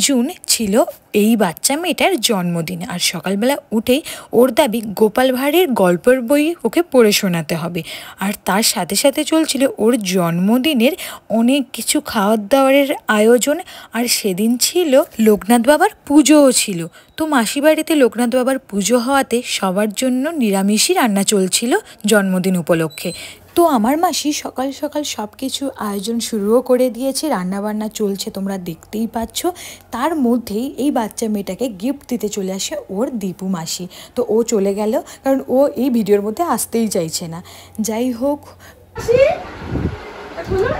June ছিল এই বাচ্চা মেয়েটার জন্মদিন। আর সকালবেলা উঠেই ওর দাবি গোপাল ভাঁড়ের গল্পের বই ওকে পড়ে শোনাতে হবে। আর তার সাথে সাথে চলছিল ওর জন্মদিনের অনেক কিছু খাওয়ার দাওয়ারের আয়োজন। আর সেদিন ছিল লোকনাথ বাবার পুজোও ছিল। তো মাসি বাড়িতে লোকনাথ বাবার পুজো হওয়াতে সবার জন্য নিরামিষই রান্না চলছিল জন্মদিন উপলক্ষে। তো আমার মাসি সকাল সকাল সব কিছু আয়োজন শুরুও করে দিয়েছে, রান্নাবান্না চলছে তোমরা দেখতেই পাচ্ছ। তার মধ্যেই এই বাচ্চা মেয়েটাকে গিফট দিতে চলে আসে ওর দীপু মাসি। তো ও চলে গেল, কারণ ও এই ভিডিওর মধ্যে আসতেই চাইছে না। যাই হোক,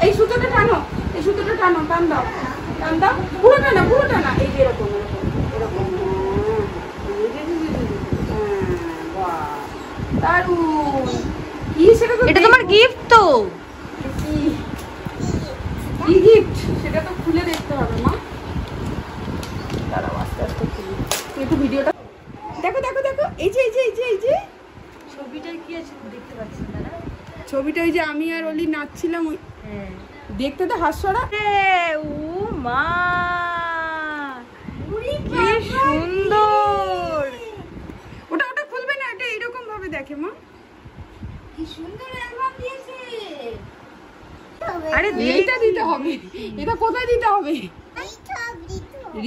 এই সুতোটা টানো, এই সুতোটা টানো, টান দাও, টান দাও, পুরো টানা, পুরো টানা, এই যে এরকম এরকম। দারুণ। কি সেটা তো, এটা তোমার গিফট তো। কি গিফট সেটা তো খুলে দেখতে হবে মা। দাঁড়াও আস্তে আস্তে খুলি, একটু ভিডিওটা দেখো দেখো দেখো। এই যে এই যে এই যে এই যে ছবিটা কি আছে দেখতে পাচ্ছি না। ছবিটা ওই যে আমি আর অলি নাচছিলাম, ওই দেখতে তো হাস্যরা। ও মা কি সুন্দর। ওটা ওটা খুলবে না, এটা এরকম ভাবে দেখে মা। কি সুন্দর অ্যালবাম দিয়েছে। আরে এইটা দিতে হবে, এটা কোথায় দিতে হবে?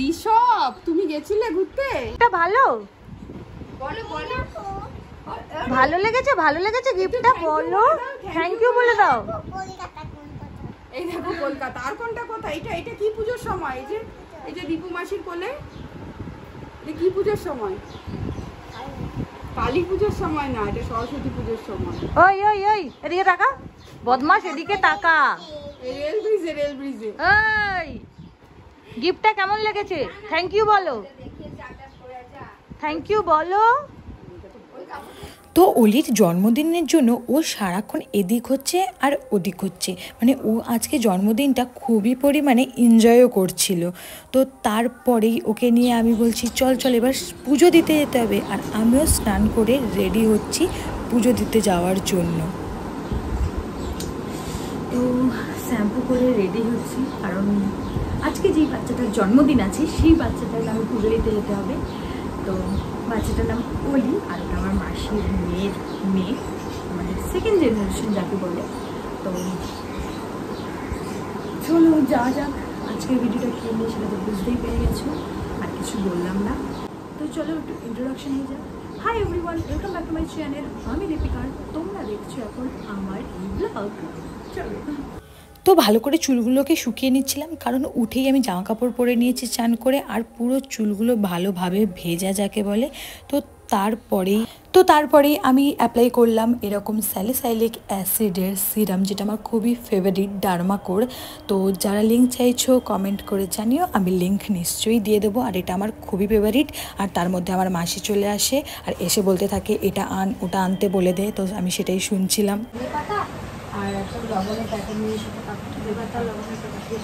ঋষভ, তুমি গেছিলে ঘুরতে? এটা ভালো, বলো বলো। ভালো লেগেছে, ভালো লেগেছে গিফটটা, বলো থ্যাংক ইউ বলে দাও। এই দেখো কলকাতা। আর কোনটা কোথায়? এটা এটা কি পূজোর সময়? এই যে দীপু মাসির কোলে, এটা কি পূজোর সময়? কালী পূজোর সময় না, এটা সরস্বতী পূজোর সময়। ওই ওই ওই এদিকে তাকা, বদমাশ এদিকে তাকা। রেল ব্রিজে, রেল ব্রিজে। এই গিফটটা কেমন লেগেছে? থ্যাংক ইউ বলো, থ্যাংক ইউ বলো। তো অলির জন্মদিনের জন্য ও সারাক্ষণ এদিক হচ্ছে আর ওদিক হচ্ছে, মানে ও আজকে জন্মদিনটা খুবই পরিমাণে এনজয়ও করছিল। তো তারপরেই ওকে নিয়ে আমি বলছি চল চল এবার পুজো দিতে যেতে হবে। আর আমিও স্নান করে রেডি হচ্ছি পুজো দিতে যাওয়ার জন্য। তো শ্যাম্পু করে রেডি হচ্ছি, কারণ আজকে যেই বাচ্চাটার জন্মদিন আছে সেই বাচ্চাটাকে আমি পুজো দিতে যেতে হবে। তো বাচ্চাটার নাম অলি, আর ওটা আমার মাসির মেয়ের মেয়ে, মানে সেকেন্ড জেনারেশন যাকে বলে। তো চলো যাওয়া যাক। আজকের ভিডিওটা কী নিয়ে সেটা তো বুঝতেই পেরে গেছো, আর কিছু বললাম না। তো চলো একটু ইন্ট্রোডাকশন হয়ে যাক। Hi everyone, welcome back to my channel. আমি দীপিকা, তোমরা দেখছো এখন আমার এই ব্লগ। চলো। তো ভালো করে চুলগুলোকে শুকিয়ে নিচ্ছিলাম, কারণ উঠেই আমি জামা কাপড় পরে নিয়েছি চান করে, আর পুরো চুলগুলো ভালোভাবে ভেজা যাকে বলে। তো তারপরেই আমি অ্যাপ্লাই করলাম এরকম স্যালিসাইলিক অ্যাসিডের সিরাম, যেটা আমার খুবই ফেভারিট, ডার্মাকোর। তো যারা লিঙ্ক চাইছো কমেন্ট করে জানিও, আমি লিঙ্ক নিশ্চয়ই দিয়ে দেবো। আর এটা আমার খুবই ফেভারিট। আর তার মধ্যে আমার মাসি চলে আসে আর এসে বলতে থাকে এটা আন ওটা আনতে বলে দে। তো আমি সেটাই শুনছিলাম। আর একটা লবণের প্যাকেট নিয়ে সেটা লবণের প্যাকেট।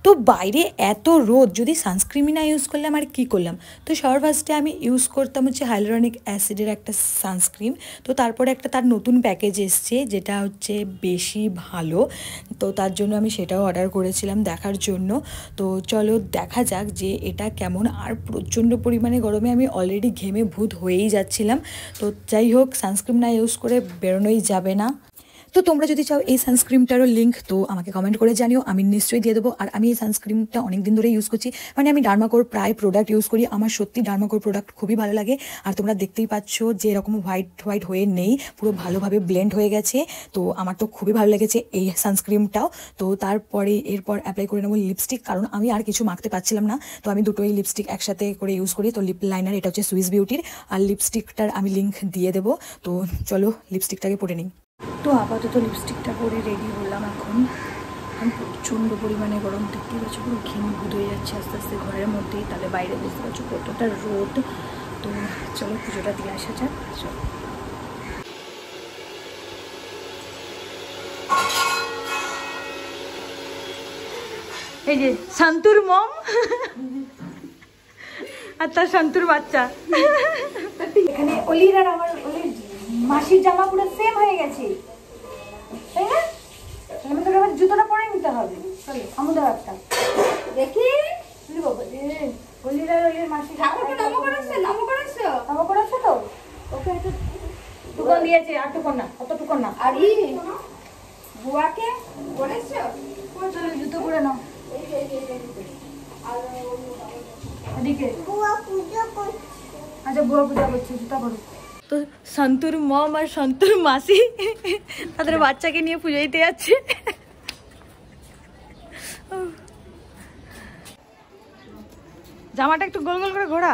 তো বাইরে এত রোদ, যদি সানস্ক্রিনই না ইউজ করলাম আর কী করলাম। তো সবার ফার্স্টে আমি ইউজ করতাম হচ্ছে হাইলোরনিক অ্যাসিডের একটা সানস্ক্রিন। তো তারপরে একটা তার নতুন প্যাকেজ এসছে যেটা হচ্ছে বেশি ভালো, তো তার জন্য আমি সেটাও অর্ডার করেছিলাম দেখার জন্য। তো চলো দেখা যাক যে এটা কেমন। আর প্রচণ্ড পরিমাণে গরমে আমি অলরেডি ঘেমে ভূত হয়েই যাচ্ছিলাম। তো যাই হোক, সানস্ক্রিন না ইউজ করে বেরোনোই যাবে না। তো তোমরা যদি চাও এই সানস্ক্রিনটারও লিঙ্ক তো আমাকে কমেন্ট করে জানিও, আমি নিশ্চয়ই দিয়ে দেবো। আর আমি এই সানস্ক্রিনটা অনেক দিন ধরে ইউজ করছি, মানে আমি ডার্মাকোর প্রায় প্রোডাক্ট ইউজ করি। আমার সত্যি ডার্মাকোর প্রোডাক্ট খুবই ভালো লাগে। আর তোমরা দেখতেই পাচ্ছ যে এরকম হোয়াইট হোয়াইট হয়ে নেই, পুরো ভালোভাবে ব্লেন্ড হয়ে গেছে। তো আমার তো খুবই ভালো লেগেছে এই সানস্ক্রিনটাও। তো তারপরে এরপর অ্যাপ্লাই করে নেবো লিপস্টিক, কারণ আমি আর কিছু মাখতে পারছিলাম না। তো আমি দুটোই লিপস্টিক একসাথে করে ইউজ করি। তো লিপ লাইনার এটা হচ্ছে সুইস বিউটির, আর লিপস্টিকটার আমি লিঙ্ক দিয়ে দেবো। তো চলো লিপস্টিকটাকে পরে নিই। তো আপাতত লিপস্টিকটা পরে রেডি হলাম এখন। আমি প্রচণ্ড পরিমাণে গরম, দেখতেই পাচ্ছ পুরো ঘেমে ভূত হয়ে যাচ্ছে আস্তে আস্তে ঘরের মধ্যেই, তাহলে বাইরে বুঝতে পারছো কতটা রোদ। তো চলো পুজোটা দিয়ে আসা যাক। চলো। এই যে শান্তুর মম আর তার শান্তুর বাচ্চা। এখানে অলির আর আমার মাসির জামা পুরো সেম হয়ে গেছে, তাই না? তাহলে আমাদের আবার জুতোটা পরে নিতে হবে। চলো আমুদা একটা দেখি অলিরা ওই মাসি ঠাকুরকে নমো করেছে তো ওকে একটু টুকন দিয়েছে আর টুকন না অত টুকন না আর বুয়াকে করেছো? চলো জুতো পরে নাও এদিকে আচ্ছা বুয়া পূজা করছে জুতা পরো। তো সন্তুর মম আর সন্তুর মাসি তাদের বাচ্চাকে নিয়ে পুজো দিতে যাচ্ছে। জামাটা একটু গোল গোল করে ঘোরা,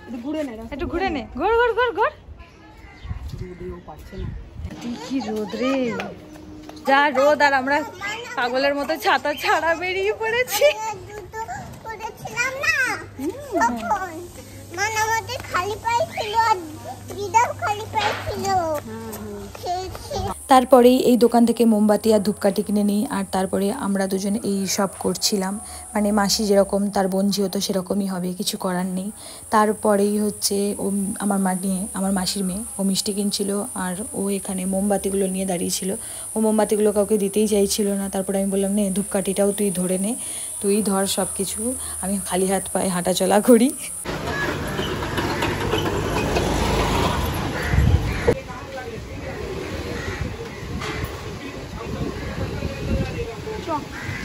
একটু ঘুরে নে, ঘোর ঘোর ঘোর ঘোর। কি রোদ রে, যা রোদ, আর আমরা পাগলের মতো ছাতা ছাড়া বেরিয়ে পড়েছি। তারপরেই এই দোকান থেকে মোমবাতি আর ধূপকাঠি কিনে নিই, আর তারপরে আমরা দুজন এই সব করছিলাম। মানে মাসি যেরকম তার বোন যেহেতু সেরকমই হবে, কিছু করার নেই। তারপরেই হচ্ছে ও আমার মাসির মেয়ে ও মিষ্টি কিনছিল, আর ও এখানে মোমবাতিগুলো নিয়ে দাঁড়িয়েছিল। ও মোমবাতিগুলো কাউকে দিতেই চাইছিল না। তারপরে আমি বললাম নে ধূপকাঠিটাও তুই ধরে নে, তুই ধর সব কিছু, আমি খালি হাত পায়ে হাঁটা চলা করি।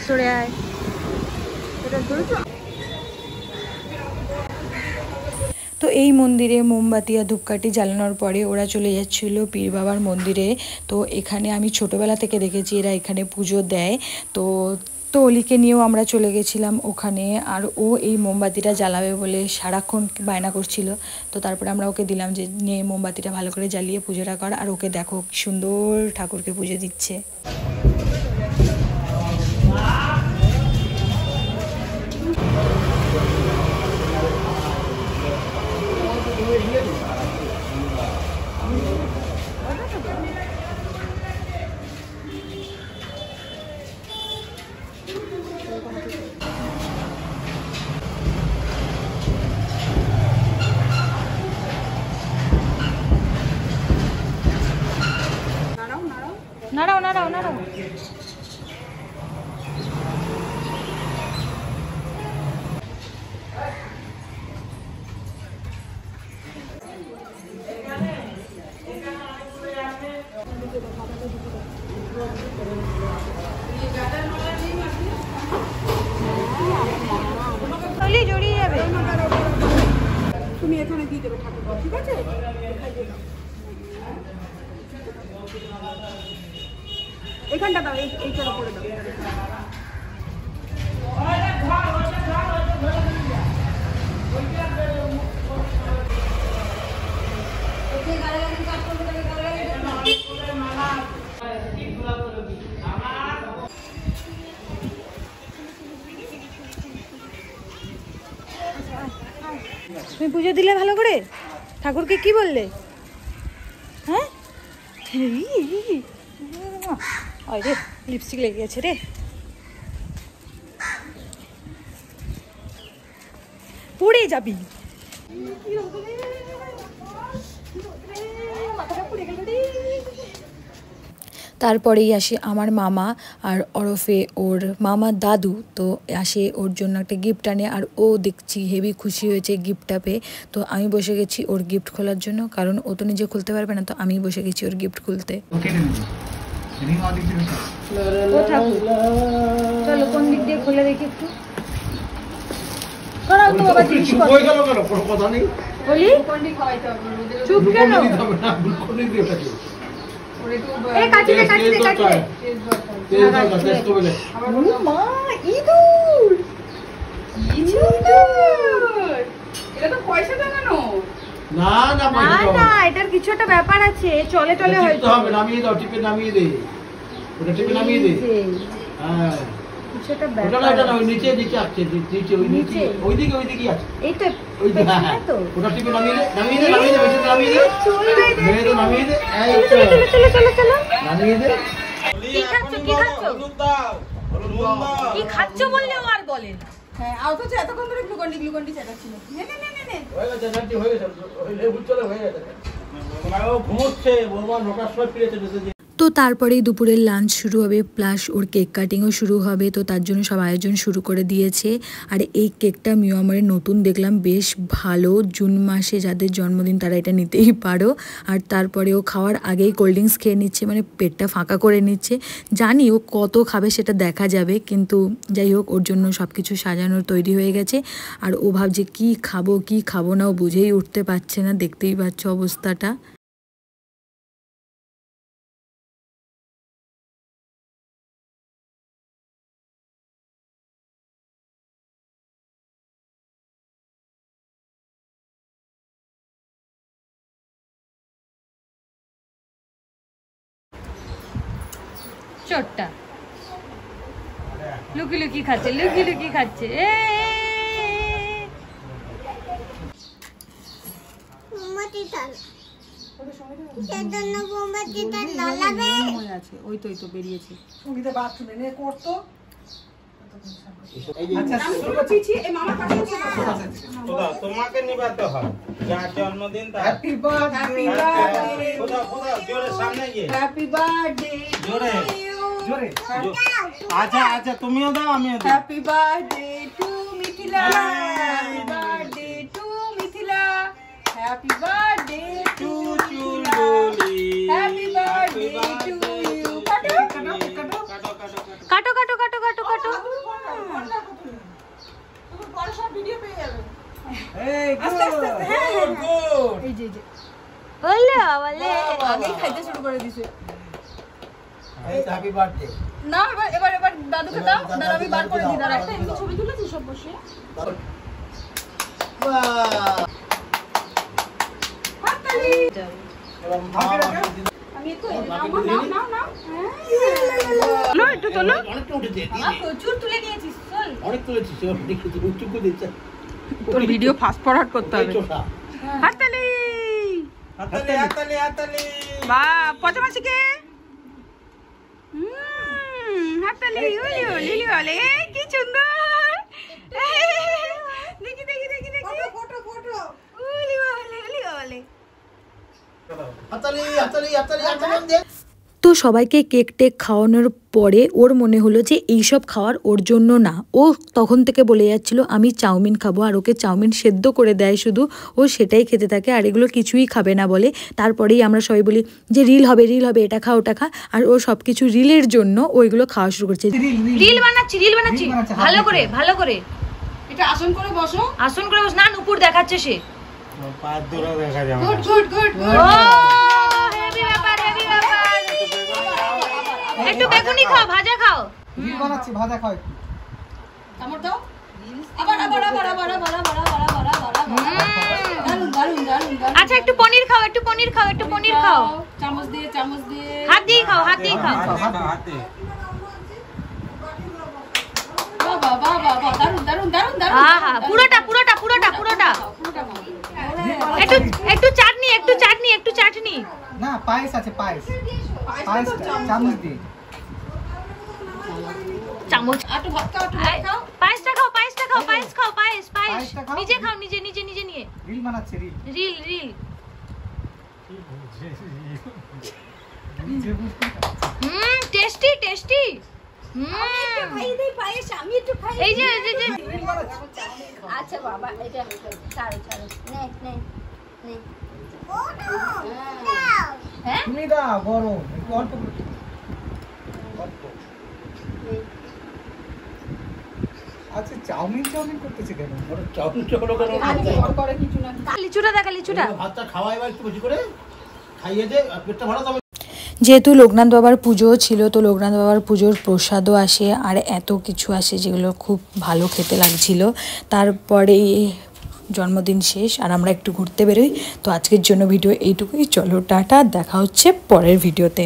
সরে আয়। তো এই মন্দিরে মোমবাতি আর ধূপকাঠি জ্বালানোর পরে ওরা চলে যাচ্ছিল পীর বাবার মন্দিরে। তো এখানে আমি ছোটোবেলা থেকে দেখেছি এরা এখানে পুজো দেয়। তো অলিকে নিয়েও আমরা চলে গেছিলাম ওখানে, আর ও এই মোমবাতিটা জ্বালাবে বলে সারাক্ষণ বায়না করছিল। তো তারপরে আমরা ওকে দিলাম যে নিয়ে মোমবাতিটা ভালো করে জ্বালিয়ে পুজোটা কর, আর ওকে দেখো কি সুন্দর ঠাকুরকে পুজো দিচ্ছে। নাড়াও নাড়াও নাড়াও। জড়িয়ে যাবে। তুমি এখানে দিয়ে দেবে ঠাকুর, ঠিক আছে? এখানটা দাও, এইটার উপরে দাও। তুমি পুজো দিলে ভালো করে? ঠাকুরকে কি বললে? হ্যাঁ রে লিপস্টিক লেগে গেছে রে। পড়ে যাবি। তারপরেই আসে আমার মামা, আর ওরফে ওর মামার দাদু। তো আসে ওর জন্য একটা গিফট আনে, আর ও দেখছি হেভি খুশি হয়েছে গিফটটা পেয়ে। তো আমি বসে গেছি ওর গিফট খোলার জন্য, কারণ ও তো নিজে খুলতে পারবে না, তো আমি বসে গেছি ওর গিফট খুলতে। চলো কোন দিক দিয়ে খুলে দেখি একটু। চুপ কেন? এটার কিছু একটা ব্যাপার আছে, চলে চলে হয়তো। নামিয়ে দাও, টিপে নামিয়ে দে, ওটা টিপে নামিয়ে দে। হ্যাঁ কিছু একটা ব্যাপার। ওটা না, ওই নিচে দিকে আছে, নিচে ওই নিচে ওইদিকে আছে। এই তো ওই হ্যাঁ ওটা টিপে নামিয়ে দে, নামিয়ে দে, নামিয়ে দে, বেশি নামিয়ে দে, নামিয়ে দে, নামিয়ে দে, এই তো চলো চলো চলো। নামিয়ে দে। কি খাচ্ছ? কি খাচ্ছ? কি খাচ্ছ বললেও আর বলে না। হ্যাঁ, অথচ এতক্ষণ ধরে গ্লুকন্ডি চাটাচ্ছিল। নে নে নে নে। হয়ে গেছে, শান্তি হয়ে গেছে, ওই লেবু চলে হয়ে গেছে। ও ঘুমোচ্ছে, বলবা 9টার সময় ফিরেছে। তো তারপরেই দুপুরের লাঞ্চ শুরু হবে, প্লাস ওর কেক কাটিংও শুরু হবে। তো তার জন্য সব আয়োজন শুরু করে দিয়েছে। আর এই কেকটা মিয়ামারের নতুন দেখলাম, বেশ ভালো। জুন মাসে যাদের জন্মদিন তারা এটা নিতেই পারো। আর তারপরে ও খাওয়ার আগেই কোল্ড ড্রিঙ্কস খেয়ে নিচ্ছে, মানে পেটটা ফাঁকা করে নিচ্ছে। জানি ও কত খাবে সেটা দেখা যাবে, কিন্তু যাই হোক ওর জন্য সব কিছু সাজানোর তৈরি হয়ে গেছে। আর ও ভাবছে কি খাবো না, ও বুঝেই উঠতে পারছে না, দেখতেই পাচ্ছ অবস্থাটা। চোরটা লুকি লুকি খাচ্ছে, ওই তো বেরিয়েছে। তোমাকে নিবাতে হয়, যার জন্মদিন তার হ্যাপি বার্থডে। জোরে সামনে গিয়ে হ্যাপি বার্থডে, জোরে জোরে। আচ্ছা তুমিও দাও, আমিও দাও। Happy birthday to Mithila, happy birthday to Mithila, happy birthday to Chulbuli, happy birthday to you. কাটো কাটো কাটো কাটো কাটো। পরে সব ভিডিও পেয়ে যাবে। এই গুড। এই যে বলে বলে আগেই খাইতে শুরু করে দিছে। এই হ্যাপি বার্থডে। না এবার দাদুকে দাও, দাদা আমি বার করে দিই। দাঁড়া, একটা এমনি ছবি তুলেছি সব বসে। হাততালি। আমি একটু নাও একটু তোলো। অনেকটা উঠেছে, প্রচুর তুলে নিয়েছিস, চল। অনেক তুলেছিস, উঁচু দিচ্ছে। তোর ভিডিও ফাস্ট ফরওয়ার্ড করতে হবে। হাততালি হাততালি। বাহ, পচামাসিকে হাততালি। লিলি বলে কি সুন্দর। দেখি ফটো উলি বলে। হাততালি। তো সবাইকে কেক টেক খাওয়ানোর পরে ওর মনে হলো যে এইসব খাওয়ার ওর জন্য না। ও তখন থেকে বলে যাচ্ছিল আমি চাউমিন খাবো, আর ওকে চাউমিন সেদ্ধ করে দেয় শুধু, ও সেটাই খেতে থাকে, আর এগুলো কিছুই খাবে না বলে। তারপরেই আমরা সবাই বলি যে রিল হবে, এটা খা ওটা খা, আর ও সব কিছু রিলের জন্য ওইগুলো খাওয়া শুরু করছে। রিল বানাচ্ছি ভালো করে। এটা আসন করে বসো। না, নুপুর দেখাচ্ছে সে। পাঁচ দৌড়া দেখা যাবে। গুড। ও হেভি ব্যাপার। একটু বেগুনি খাও, ভাজা খাও। রিল বানাচ্ছি, ভাজা খাও। কামড় দাও। আবার। দারুন। আচ্ছা একটু পনির খাও। চামচ দিয়ে হাত দিয়ে খাও। হাতে। বাবা, দারুন। আহা, পুরোটা। একটু চাটনি। না, পায়েস আছে, পায়েস চামচ দিয়ে। চামচ। একটু ভাত খাও। পায়েসটা খাও। পায়েস পায়েসটা খাও। নিজে খাও, নিজে নিয়ে। রিল বানাচ্ছে, রিল। টেস্টি। আমি একটু খাই। এই যে আচ্ছা বাবা, এটা ছাড়ো নে। হ্যাঁ তুমি দাও, গরম একটু অল্প। আচ্ছা চাউমিন করতেছে কেন? চাউমিন করে কিছু না। লিচুটা ভাতটা খাওয়াই একটু বেশি করে খাইয়ে দে, পেটটা ভরা যাবে। যেহেতু লোকনাথ বাবার পুজোও ছিল, তো লোকনাথ বাবার পুজোর প্রসাদও আসে, আর এত কিছু আসে যেগুলো খুব ভালো খেতে লাগছিল। তারপরে জন্মদিন শেষ আর আমরা একটু ঘুরতে বেরোই। তো আজকের জন্য ভিডিও এইটুকুই। চলো টাটা, দেখা হচ্ছে পরের ভিডিওতে।